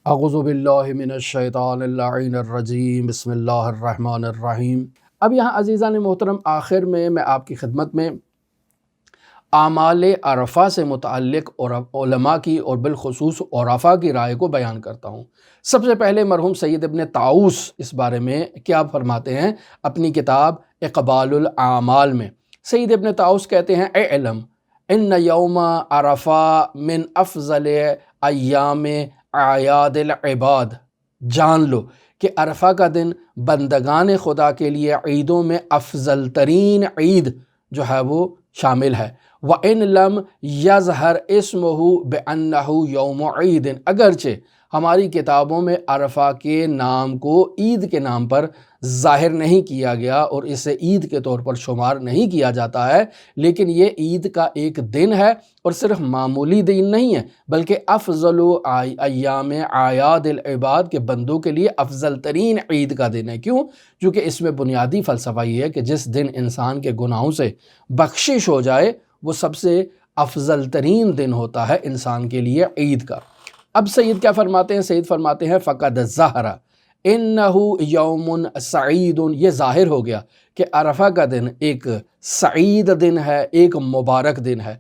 اعوذ باللہ من الشیطان اللعین الرجیم، بسم اللہ الرحمن الرحیم۔ اب یہاں عزیزان محترم آخر میں آپ کی خدمت میں اعمال عرفہ سے متعلق اور علماء کی اور بالخصوص عرفاء کی رائے کو بیان کرتا ہوں۔ سب سے پہلے مرحوم سید ابن طاؤس اس بارے میں کیا فرماتے ہیں اپنی کتاب اقبال الاعمال میں۔ سید ابن طاؤس کہتے ہیں اعلم ان یوم عرفہ من افضل ایام اعیاد العباد، جان لو کہ عرفہ کا دن بندگان خدا کے لیے عیدوں میں افضل ترین عید جو ہے وہ شامل ہے۔ وَإِن لَمْ يَظْهَرْ اسْمُهُ بِأَنَّهُ يَوْمُ عِيدٍ، اگرچہ ہماری کتابوں میں عرفہ کے نام کو عید کے نام پر ظاہر نہیں کیا گیا اور اسے عید کے طور پر شمار نہیں کیا جاتا ہے، لیکن یہ عید کا ایک دن ہے اور صرف معمولی دن نہیں ہے بلکہ افضل ایام اعیاد العباد کے بندوں کے لیے افضل ترین عید کا دن ہے۔ کیوں؟ کیونکہ اس میں بنیادی فلسفہ یہ ہے کہ جس دن انسان کے گناہوں سے بخشش ہو جائے وہ سب سے افضل ترین دن ہوتا ہے انسان کے لیے عید کا۔ اب سید کیا فرماتے ہیں؟ سید فرماتے ہیں فقد ظہر انہ یوم سعید، یہ ظاہر ہو گیا کہ عرفہ کا دن ایک سعید دن ہے، ایک مبارک دن ہے۔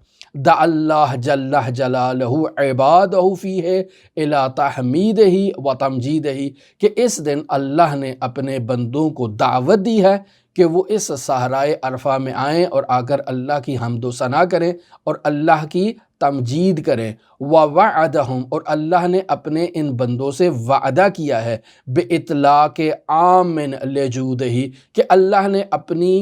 دعا اللہ جل جلالہ عبادہ فیہ الی تحمیدہ و تمجیدہ، کہ اس دن اللہ نے اپنے بندوں کو دعوت دی ہے کہ وہ اس صحرائے عرفہ میں آئیں اور آ کر اللہ کی حمد و ثنا کریں اور اللہ کی تمجید کریں۔ وَوَعَدَهُمْ، اور اللہ نے اپنے ان بندوں سے وعدہ کیا ہے بِإِطْلَاقِ عَامٍ لِجُودِهِ، کہ اللہ نے اپنی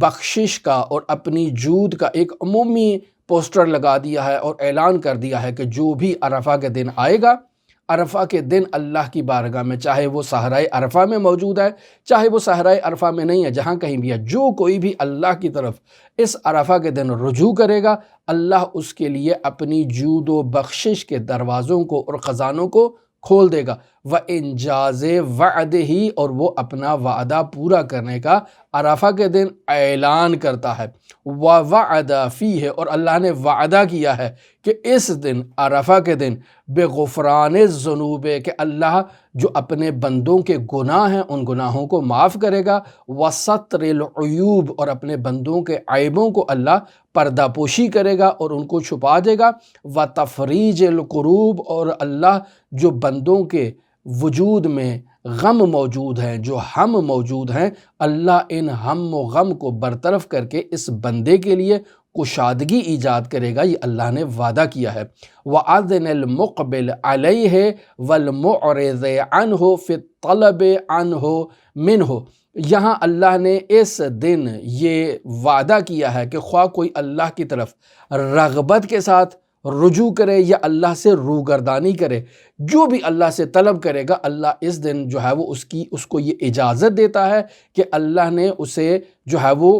بخشش کا اور اپنی جود کا ایک عمومی پوسٹر لگا دیا ہے اور اعلان کر دیا ہے کہ جو بھی عرفہ کے دن آئے گا، عرفہ کے دن اللہ کی بارگاہ میں، چاہے وہ صحرائے عرفہ میں موجود ہے چاہے وہ صحرائے عرفہ میں نہیں ہے، جہاں کہیں بھی ہے، جو کوئی بھی اللہ کی طرف اس عرفہ کے دن رجوع کرے گا، اللہ اس کے لیے اپنی جود و بخشش کے دروازوں کو اور خزانوں کو کھول دے گا۔ وَإِنْجَازِ وَعْدِهِ، اور وہ اپنا وعدہ پورا کرنے کا عرفہ کے دن اعلان کرتا ہے۔ وَوَعَدَ فِيهِ، اور اللہ نے وعدہ کیا ہے کہ اس دن عرفہ کے دن بغفران الذنوب، کہ اللہ جو اپنے بندوں کے گناہ ہیں ان گناہوں کو معاف کرے گا۔ وَسَتْرِ العیوب، اور اپنے بندوں کے عیبوں کو اللہ پردہ پوشی کرے گا اور ان کو چھپا دے گا۔ وَتَفْرِیجِ الکروب، اور اللہ جو بندوں کے وجود میں غم موجود ہیں، جو ہم موجود ہیں، اللہ ان ہم و غم کو برطرف کر کے اس بندے کے لیے کشادگی ایجاد کرے گا، یہ اللہ نے وعدہ کیا ہے۔ وَأَذْنَ الْمُقْبِلَ عَلَيْهِ وَالْمُعْرِضِ عَنْهُ فِي الطَّلَبِ عَنْهُ مِنْهُ، یہاں اللہ نے اس دن یہ وعدہ کیا ہے کہ خواہ کوئی اللہ کی طرف رغبت کے ساتھ رجوع کرے یا اللہ سے روگردانی کرے، جو بھی اللہ سے طلب کرے گا، اللہ اس دن جو ہے وہ اس کو یہ اجازت دیتا ہے کہ اللہ نے اسے جو ہے وہ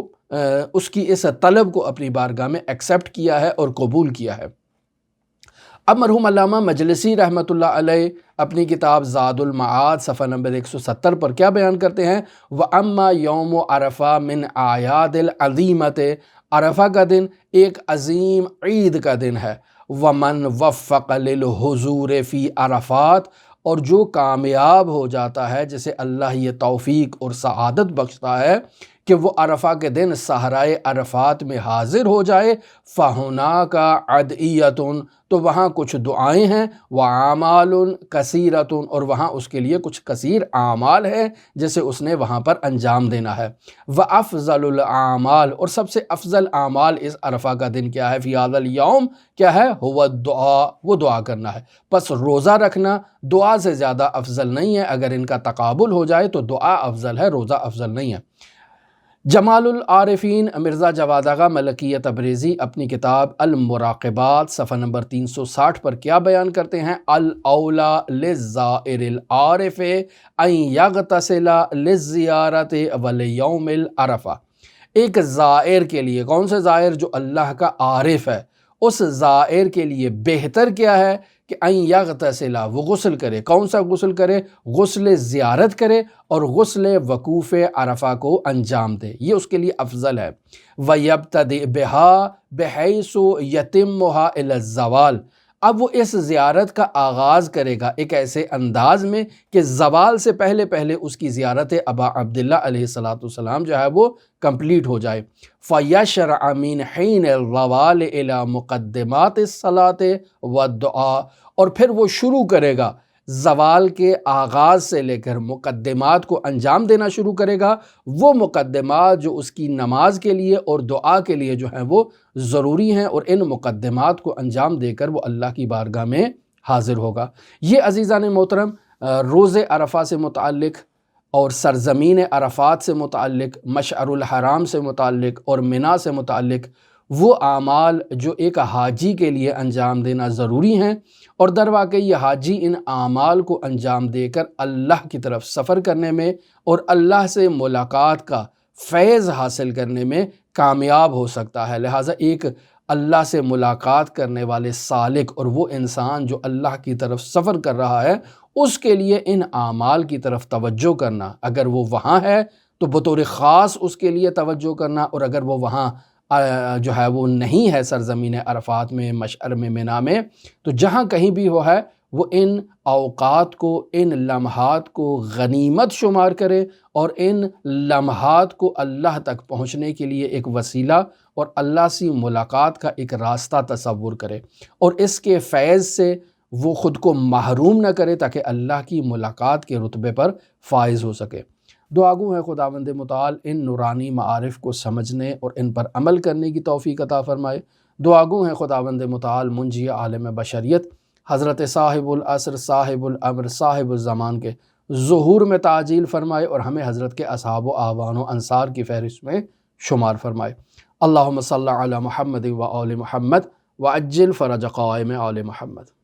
اس کی اس طلب کو اپنی بارگاہ میں ایکسیپٹ کیا ہے اور قبول کیا ہے۔ اب مرحوم علامہ مجلسی رحمۃ اللہ علیہ اپنی کتاب زاد المعاد صفحہ نمبر 170 پر کیا بیان کرتے ہیں؟ وَأَمَّا يَوْمُ عَرَفَةٍ مِّنْ أَعْيَادِ الْعَظِيمَةِ، عرفہ کا دن ایک عظیم عید کا دن ہے۔ وَمَنْ وَفَّقَ لِلْحُضُورِ فِي عَرَفَاتٍ، اور جو کامیاب ہو جاتا ہے جسے اللہ یہ توفیق اور سعادت بخشتا ہے کہ وہ عرفہ کے دن صحرائے عرفات میں حاضر ہو جائے، فَهُنَاكَ عَدْئِيَةٌ، تو وہاں کچھ دعائیں ہیں، وَعَمَالٌ كَثِيرَةٌ، اور وہاں اس کے لیے کچھ کثیر اعمال ہیں جسے اس نے وہاں پر انجام دینا ہے۔ وَأَفْضَلُ الْأَعْمَالِ، اور سب سے افضل اعمال اس عرفہ کا دن کیا ہے؟ فی هذا اليوم، کیا ہے؟ هو الدعاء، وہ دعا کرنا ہے۔ پس روزہ رکھنا دعا سے زیادہ افضل نہیں ہے، اگر ان کا تقابل ہو جائے تو دعا افضل ہے، روزہ افضل نہیں ہے۔ جمال العارفین مرزا جواد آغا ملکیہ تبریزی اپنی کتاب المراقبات صفحہ نمبر 360 پر کیا بیان کرتے ہیں؟ الاولیٰ للزائر العارف ان یغتسل للزیارت ولیوم العرفہ، ایک زائر کے لیے، کون سے زائر؟ جو اللہ کا عارف ہے، اس زائر کے لیے بہتر کیا ہے کہ ان یغتسل، وہ غسل کرے۔ کون سا غسل کرے؟ غسل زیارت کرے اور غسل وقوف عرفہ کو انجام دے، یہ اس کے لیے افضل ہے۔ وَيَبْتَدِئ بِهَا بِحَيْثُ يَتِمُّهَا إِلَى الزَّوَالِ، اب وہ اس زیارت کا آغاز کرے گا ایک ایسے انداز میں کہ زوال سے پہلے پہلے اس کی زیارت ابا عبداللہ علیہ السلام جو ہے وہ کمپلیٹ ہو جائے۔ فَيَشْرَعَ مِنْ حِينِ الزَّوَالِ إِلَى مُقَدِّمَاتِ الصَّلَاةِ وَالدُّعَاءِ، اور پھر وہ شروع کرے گا زوال کے آغاز سے لے کر مقدمات کو انجام دینا شروع کرے گا، وہ مقدمات جو اس کی نماز کے لیے اور دعا کے لیے جو ہیں وہ ضروری ہیں، اور ان مقدمات کو انجام دے کر وہ اللہ کی بارگاہ میں حاضر ہوگا۔ یہ عزیزان محترم روز عرفہ سے متعلق اور سرزمین عرفات سے متعلق، مشعر الحرام سے متعلق اور منی سے متعلق وہ اعمال جو ایک حاجی کے لیے انجام دینا ضروری ہیں، اور در واقع یہ حاجی ان اعمال کو انجام دے کر اللہ کی طرف سفر کرنے میں اور اللہ سے ملاقات کا فیض حاصل کرنے میں کامیاب ہو سکتا ہے۔ لہٰذا ایک اللہ سے ملاقات کرنے والے سالک اور وہ انسان جو اللہ کی طرف سفر کر رہا ہے، اس کے لیے ان اعمال کی طرف توجہ کرنا، اگر وہ وہاں ہے تو بطور خاص اس کے لیے توجہ کرنا، اور اگر وہ وہاں جو ہے وہ نہیں ہے سرزمین عرفات میں، مشعر میں، منی میں، تو جہاں کہیں بھی وہ ہے وہ ان اوقات کو، ان لمحات کو غنیمت شمار کرے اور ان لمحات کو اللہ تک پہنچنے کے لیے ایک وسیلہ اور اللہ سے ملاقات کا ایک راستہ تصور کرے، اور اس کے فیض سے وہ خود کو محروم نہ کرے تاکہ اللہ کی ملاقات کے رتبے پر فائز ہو سکے۔ دعا گو ہے خداوند متعال ان نورانی معارف کو سمجھنے اور ان پر عمل کرنے کی توفیق عطا فرمائے۔ دعا گو ہے خداوند متعال منجی عالم بشریت حضرت صاحب العصر، صاحب الامر، صاحب الزمان کے ظہور میں تعجیل فرمائے، اور ہمیں حضرت کے اصحاب و اعوان و انصار کی فہرست میں شمار فرمائے۔ اللہم صلی علی محمد و آل محمد وعجل فرج قائم آل محمد۔